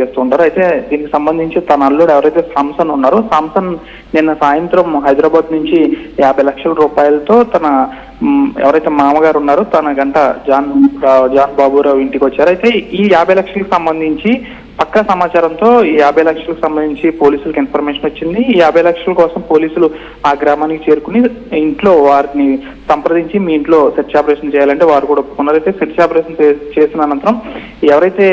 చేస్తుంటారు. అయితే దీనికి సంబంధించి తన అల్లుడు ఎవరైతే సామ్సన్ ఉన్నారో, సామ్సన్ నిన్న సాయంత్రం హైదరాబాద్ నుంచి 50 లక్షల రూపాయలతో తన ఎవరైతే మామగారు ఉన్నారో తన గంట జాన్ బాబురావు ఇంటికి వచ్చారు. అయితే ఈ 50 లక్షలకు సంబంధించి పక్కా సమాచారంతో ఈ 50 లక్షలకు సంబంధించి పోలీసులకు ఇన్ఫర్మేషన్ వచ్చింది. ఈ 50 లక్షల కోసం పోలీసులు ఆ గ్రామానికి చేరుకుని ఇంట్లో వారిని సంప్రదించి మీ ఇంట్లో సెర్చ్ ఆపరేషన్ చేయాలంటే వారు కూడా ఒప్పుకున్నారు. అయితే సెర్చ్ ఆపరేషన్ చేసిన అనంతరం ఎవరైతే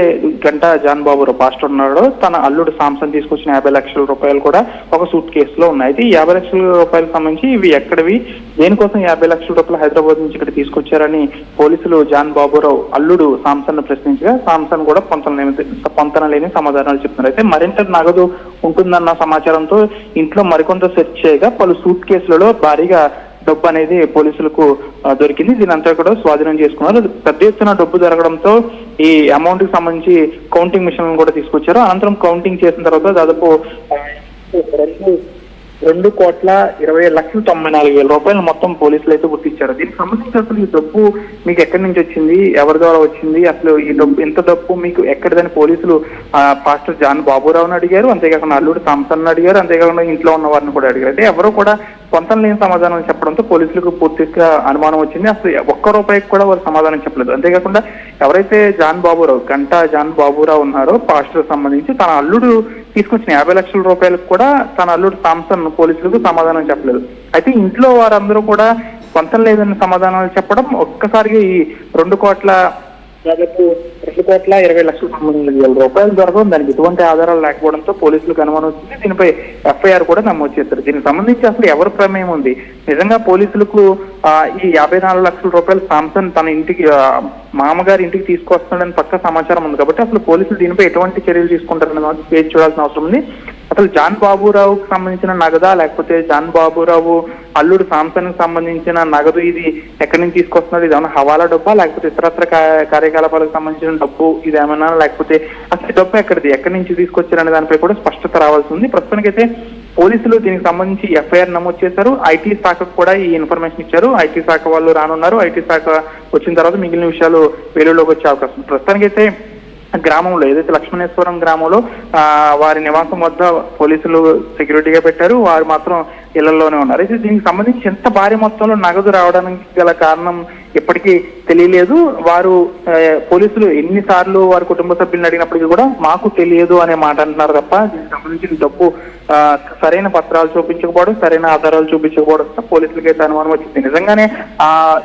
గంట జాన్ బాబురావు పాస్టర్ ఉన్నాడో తన అల్లుడు సామ్సన్ తీసుకొచ్చిన 50 లక్షల రూపాయలు కూడా ఒక సూట్ కేసులో ఉన్నాయి. అయితే ఈ 50 లక్షల రూపాయలకు సంబంధించి ఇవి ఎక్కడివి, దేనికోసం 50 లక్షల రూపాయలు హైదరాబాద్ నుంచి ఇక్కడ తీసుకొచ్చారని పోలీసులు జాన్ బాబురావు అల్లుడు సామ్సన్ ప్రశ్నించగా సామ్సన్ కూడా పొంతన లేని సమాధానాలు చెప్తున్నారు. అయితే మరింత నగదు ఉంటుందన్న సమాచారంతో ఇంట్లో మరికొంత సెర్చ్ చేయగా పలు సూట్ కేసులలో భారీగా డబ్బు అనేది పోలీసులకు దొరికింది. దీనంతా కూడా స్వాధీనం చేసుకున్నారు. పెద్ద ఎత్తున డబ్బు జరగడంతో ఈ అమౌంట్ కి సంబంధించి కౌంటింగ్ మిషన్ కూడా తీసుకొచ్చారు. అనంతరం కౌంటింగ్ చేసిన తర్వాత దాదాపు 2,20,94,000 రూపాయలు మొత్తం పోలీసులు అయితే గుర్తించారు. దీనికి సంబంధించి అసలు ఈ డబ్బు మీకు ఎక్కడి నుంచి వచ్చింది, ఎవరి ద్వారా వచ్చింది, అసలు ఈ డబ్బు ఎంత డబ్బు మీకు ఎక్కడిదని పోలీసులు పాస్టర్ జాన్ బాబురావుని అడిగారు. అంతేకాకుండా అల్లుడు సామ్సన్ అడిగారు. అంతేకాకుండా ఇంట్లో ఉన్న వారిని కూడా అడిగారు. అయితే ఎవరు కూడా పొంతం లేని సమాధానం చెప్పడంతో పోలీసులకు పూర్తిగా అనుమానం వచ్చింది. అసలు ఒక్క రూపాయికి కూడా వారు సమాధానం చెప్పలేదు. అంతేకాకుండా ఎవరైతే గంట జాన్ బాబురావు ఉన్నారో పాస్టర్ సంబంధించి తన అల్లుడు తీసుకొచ్చిన 50 లక్షల రూపాయలకు కూడా తన అల్లుడు సామ్సన్ పోలీసులకు సమాధానం చెప్పలేదు. అయితే ఇంట్లో వారందరూ కూడా పొంతం లేదని సమాధానాలు చెప్పడం ఒక్కసారిగా ఈ 2,20,00,000 సంబంధించిన రూపాయలు దొరకడం, దానికి ఎటువంటి ఆధారాలు లేకపోవడంతో పోలీసులకు అనుమానం వచ్చింది. దీనిపై ఎఫ్ఐఆర్ కూడా నమోదు చేశారు. దీనికి సంబంధించి అసలు ఎవరి ప్రమేయం ఉంది, నిజంగా పోలీసులకు ఈ 54 లక్షల రూపాయలు సామ్సన్ తన ఇంటికి మామగారి ఇంటికి తీసుకొస్తున్నాడని పక్క సమాచారం ఉంది కాబట్టి అసలు పోలీసులు దీనిపై ఎటువంటి చర్యలు తీసుకుంటారని వేచి చూడాల్సిన అవసరం ఉంది. అసలు జాన్ బాబురావుకి సంబంధించిన నగదా, లేకపోతే జాన్ బాబురావు అల్లుడు సామ్సన్ కి సంబంధించిన నగదు ఇది ఎక్కడి నుంచి తీసుకొస్తున్నారు, ఇది ఏమైనా హవాలా డబ్బా, లేకపోతే ఇతరత్ర కార్యకలాపాలకు సంబంధించిన డబ్బు ఇదేమైనా, లేకపోతే అసలు డబ్బు ఎక్కడి నుంచి తీసుకొచ్చారనే దానిపై కూడా స్పష్టత రావాల్సి ఉంది. ప్రస్తుతానికైతే పోలీసులు దీనికి సంబంధించి ఎఫ్ఐఆర్ నమోదు చేశారు. ఐటీ శాఖకు కూడా ఈ ఇన్ఫర్మేషన్ ఇచ్చారు. ఐటీ శాఖ వాళ్ళు రానున్నారు. ఐటీ శాఖ వచ్చిన తర్వాత మిగిలిన విషయాలు వెలుగులోకి వచ్చే అవకాశం. ప్రస్తుతానికైతే గ్రామంలో ఏదైతే లక్ష్మణేశ్వరం గ్రామంలో వారి నివాసం వద్ద పోలీసులు సెక్యూరిటీగా పెట్టారు. వారు మాత్రం ఇళ్లలోనే ఉన్నారు. అయితే దీనికి సంబంధించి ఎంత భారీ మొత్తంలో నగదు రావడానికి గల కారణం ఇప్పటికీ తెలియలేదు. వారు పోలీసులు ఎన్నిసార్లు వారి కుటుంబ సభ్యులను అడిగినప్పటికీ కూడా మాకు తెలియదు అనే మాట అంటున్నారు తప్ప దీనికి సంబంధించిన డబ్బు సరైన పత్రాలు చూపించకపోవడం, సరైన ఆధారాలు చూపించకపోవడం పోలీసులకి అయితే అనుమానం వచ్చింది. నిజంగానే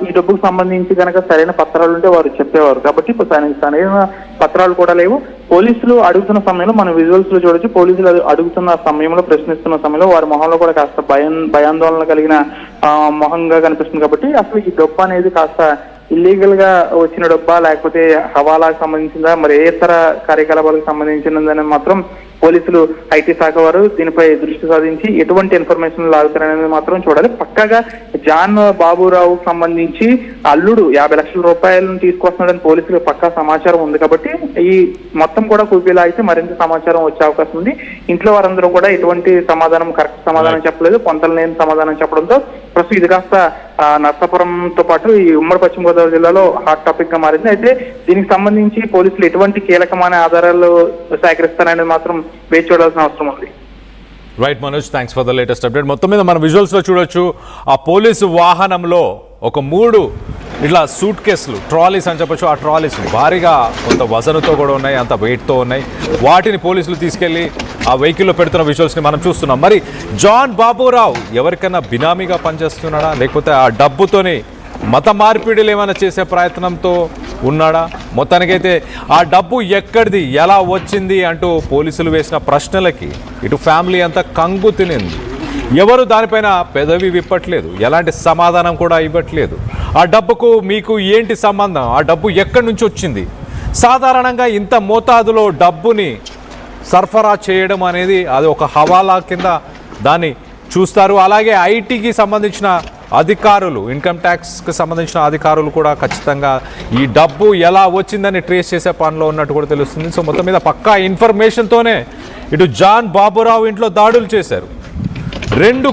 ఈ డబ్బుకు సంబంధించి కనుక సరైన పత్రాలు ఉంటే వారు చెప్పేవారు. కాబట్టి ఇప్పుడు సరైన పత్రాలు కూడా లేవు. పోలీసులు అడుగుతున్న సమయంలో మనం విజువల్స్ లో చూడొచ్చు. పోలీసులు అడుగుతున్న సమయంలో, ప్రశ్నిస్తున్న సమయంలో వారి మొహంలో కూడా కాస్త భయాందోళన కలిగిన మొహంగా కనిపిస్తుంది. కాబట్టి అసలు ఈ డబ్బు అనేది కాస్త ఇల్లీగల్ గా వచ్చిన డబ్బా, లేకపోతే హవాలాకు సంబంధించిందా, మరి ఏ ఇతర కార్యకలాపాలకు సంబంధించినదని మాత్రం పోలీసులు ఐటీ శాఖ వారు దీనిపై దృష్టి సాధించి ఎటువంటి ఇన్ఫర్మేషన్ లాగుతారనేది మాత్రం చూడాలి. పక్కాగా జాన్ బాబురావు సంబంధించి అల్లుడు 50 లక్షల రూపాయలను తీసుకొస్తున్నాడని పోలీసులకు పక్కా సమాచారం ఉంది. కాబట్టి ఈ మొత్తం కూడా కుబీలా అయితే మరింత సమాచారం వచ్చే అవకాశం ఉంది. ఇంట్లో వారందరూ కూడా ఎటువంటి కరెక్ట్ సమాధానం చెప్పలేదు, పొంతలు లేని సమాధానం చెప్పడంతో ప్రస్తుతం ఇది కాస్త నర్సాపురంతో పాటు ఈ ఉమ్మడి పశ్చిమ గోదావరి జిల్లాలో హాట్ టాపిక్ గా మారింది. అయితే దీనికి సంబంధించి పోలీసులు ఎటువంటి కీలకమైన ఆధారాలు సేకరిస్తారనేది మాత్రం వేచి చూడాల్సిన అవసరం ఉంది. Right Manoj, thanks for the latest update. మొత్తం మీద మనం విజువల్స్లో చూడొచ్చు ఆ పోలీసు వాహనంలో ఒక 3 ఇట్లా సూట్ కేసులు, ట్రాలీస్ అని చెప్పొచ్చు. ఆ ట్రాలీస్ భారీగా కొంత వజనుతో కూడా ఉన్నాయి, అంత వెయిట్తో ఉన్నాయి. వాటిని పోలీసులు తీసుకెళ్లి ఆ వెహికల్లో పెడుతున్న విజువల్స్ని మనం చూస్తున్నాం. మరి జాన్ బాబురావు ఎవరికైనా బినామీగా పనిచేస్తున్నాడా, లేకపోతే ఆ డబ్బుతోని మత మార్పిడిలు ఏమైనా చేసే ప్రయత్నంతో ఉన్నాడా? మొత్తానికైతే ఆ డబ్బు ఎక్కడిది, ఎలా వచ్చింది అంటూ పోలీసులు వేసిన ప్రశ్నలకి ఇటు ఫ్యామిలీ అంతా కంగు తినింది. ఎవరు దానిపైన పెదవి విప్పట్లేదు, ఎలాంటి సమాధానం కూడా ఇవ్వట్లేదు. ఆ డబ్బుకు మీకు ఏంటి సంబంధం, ఆ డబ్బు ఎక్కడి నుంచి వచ్చింది? సాధారణంగా ఇంత మోతాదులో డబ్బుని సరఫరా చేయడం అనేది అది ఒక హవాలా కింద దాన్ని చూస్తారు. అలాగే ఐటీకి సంబంధించిన అధికారులు, ఇన్కమ్ ట్యాక్స్కి సంబంధించిన అధికారులు కూడా ఖచ్చితంగా ఈ డబ్బు ఎలా వచ్చిందని ట్రేస్ చేసే పనిలో ఉన్నట్టు కూడా తెలుస్తుంది. సో మొత్తం మీద పక్కా ఇన్ఫర్మేషన్తోనే ఇటు జాన్ బాబురావు ఇంట్లో దాడులు చేశారు. 2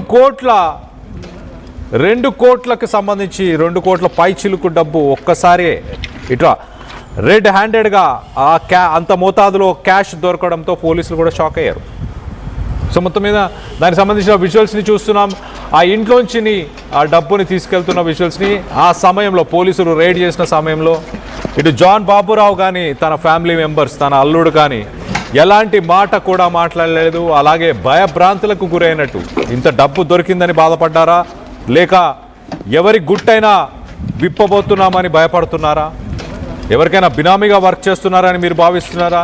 కోట్లకు సంబంధించి 2 కోట్ల పైచిలుకు డబ్బు ఒక్కసారి ఇట్లా రెడ్ హ్యాండెడ్గా అంత మోతాదులో క్యాష్ దొరకడంతో పోలీసులు కూడా షాక్ అయ్యారు. సో మొత్తం మీద దానికి సంబంధించిన విజువల్స్ని చూస్తున్నాం. ఆ ఇంట్లోంచి ఆ డబ్బుని తీసుకెళ్తున్న విజువల్స్ని ఆ సమయంలో పోలీసులు రైడ్ చేసిన సమయంలో ఇటు జాన్ బాబురావు కానీ తన ఫ్యామిలీ మెంబర్స్ తన అల్లుడు కానీ ఎలాంటి మాట కూడా మాట్లాడలేదు. అలాగే భయభ్రాంతులకు గురైనట్టు ఇంత డబ్బు దొరికిందని బాధపడ్డారా, లేక ఎవరి గుట్టైనా విప్పబోతున్నామని భయపడుతున్నారా, ఎవరికైనా బినామీగా వర్క్ చేస్తున్నారని మీరు భావిస్తున్నారా?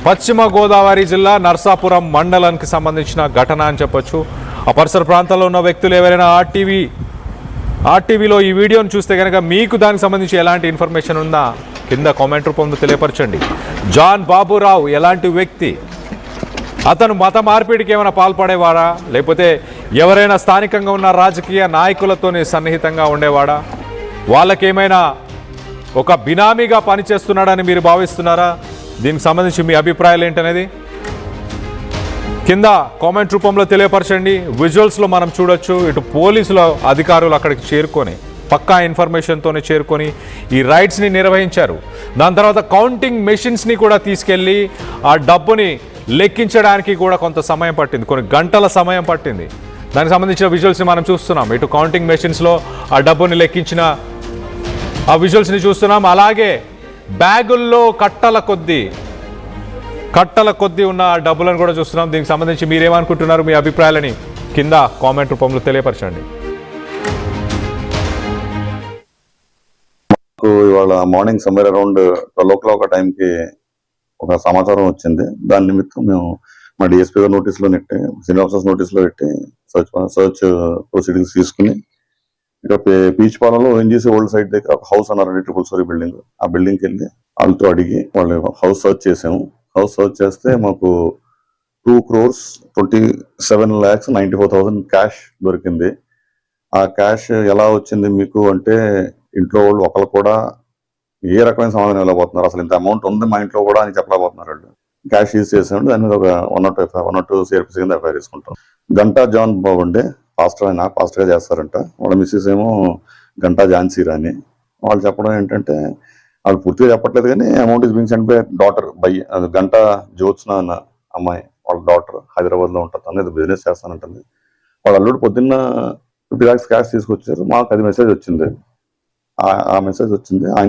పశ్చిమ గోదావరి జిల్లా నర్సాపురం మండలానికి సంబంధించిన ఘటన అని చెప్పొచ్చు. ఆ పరిసర ప్రాంతాల్లో ఉన్న వ్యక్తులు ఎవరైనా ఆర్టీవీలో ఈ వీడియోను చూస్తే కనుక మీకు దానికి సంబంధించి ఎలాంటి ఇన్ఫర్మేషన్ ఉందా కింద కామెంట్ రూపంలో తెలియపరచండి. జాన్ బాబురావు ఎలాంటి వ్యక్తి? అతను మత మార్పిడికి ఏమైనా పాల్పడేవాడా, లేకపోతే ఎవరైనా స్థానికంగా ఉన్న రాజకీయ నాయకులతోనే సన్నిహితంగా ఉండేవాడా, వాళ్ళకేమైనా ఒక బినామీగా పనిచేస్తున్నాడని మీరు భావిస్తున్నారా? దీనికి సంబంధించి మీ అభిప్రాయాలు ఏంటనేది కింద కామెంట్ రూపంలో తెలియపరచండి. విజువల్స్లో మనం చూడొచ్చు, ఇటు పోలీసుల అధికారులు అక్కడికి చేరుకొని పక్కా ఇన్ఫర్మేషన్తోనే చేరుకొని ఈ రైడ్స్ని నిర్వహించారు. దాని తర్వాత కౌంటింగ్ మెషిన్స్ని కూడా తీసుకెళ్ళి ఆ డబ్బుని లెక్కించడానికి కూడా కొంత సమయం పట్టింది, కొన్ని గంటల సమయం పట్టింది. దానికి సంబంధించిన విజువల్స్ని మనం చూస్తున్నాం. ఇటు కౌంటింగ్ మెషిన్స్లో ఆ డబ్బుని లెక్కించిన ఆ విజువల్స్ని చూస్తున్నాం. అలాగే బ్యాగుల్లో కట్టల కొద్దీ ఉన్న డబ్బులను కూడా చూస్తున్నాం. దీనికి సంబంధించి మీరేమనుకుంటున్నారు? మీ అభిప్రాయాలని కింద కామెంట్ రూపంలో తెలియపరచండి. ఇవాళ మార్నింగ్ సమ్వేర్ అరౌండ్ 12 o'clock టైంకి ఒక సమాచారం వచ్చింది. దాని నిమిత్తం మేము మా డిఎస్పీ గారు నోటీసులో నెట్టి, సీనియర్ ఆఫీసర్స్ నోటీసులో పెట్టి సర్చ్ ప్రొసీడింగ్స్ తీసుకుని ఇక పీచ్ పాలెంలో ఓఎన్జీసీ ఓల్డ్ సైట్ దగ్గర ఒక హౌస్ అన్నారండి, 3 story బిల్డింగ్. ఆ బిల్డింగ్కి వెళ్ళి వాళ్ళతో అడిగి వాళ్ళు హౌస్ సర్చ్ చేసాము. హౌస్ సర్చ్ చేస్తే మాకు 2,27,94,000 క్యాష్ దొరికింది. ఆ క్యాష్ ఎలా వచ్చింది మీకు అంటే, ఇంట్లో వాళ్ళు ఒకళ్ళు కూడా ఏ రకమైన సమాధానం వెళ్ళబోతున్నారు, అసలు ఇంత అమౌంట్ ఉంది మా ఇంట్లో కూడా అని చెప్పలేకపోతున్నారు వాళ్ళు. క్యాష్ యూజ్ చేసాము. దాని మీద ఒక 102 CRPC కింద ఎఫ్ఐఆర్ తీసుకుంటాం. గంటా జాన్ బాబు అండి, ఫాస్ట్గా చేస్తారంట. వాళ్ళ మిస్సెస్ ఏమో గంటా ఝాన్సీ రాణి. వాళ్ళు చెప్పడం ఏంటంటే, వాళ్ళు పూర్తిగా చెప్పట్లేదు కానీ amount is being sent by daughter Ganta Jyotsna అన్న అమ్మాయి, వాళ్ళ డాటర్ హైదరాబాద్లో ఉంటుంది. తను ఏదో బిజినెస్ చేస్తానంటుంది. వాళ్ళ అల్లుడు పొద్దున్న 50 lakhs క్యాష్ తీసుకొచ్చారు. మాకు అది మెసేజ్ వచ్చింది. ఆ మెసేజ్ వచ్చింది. ఆయన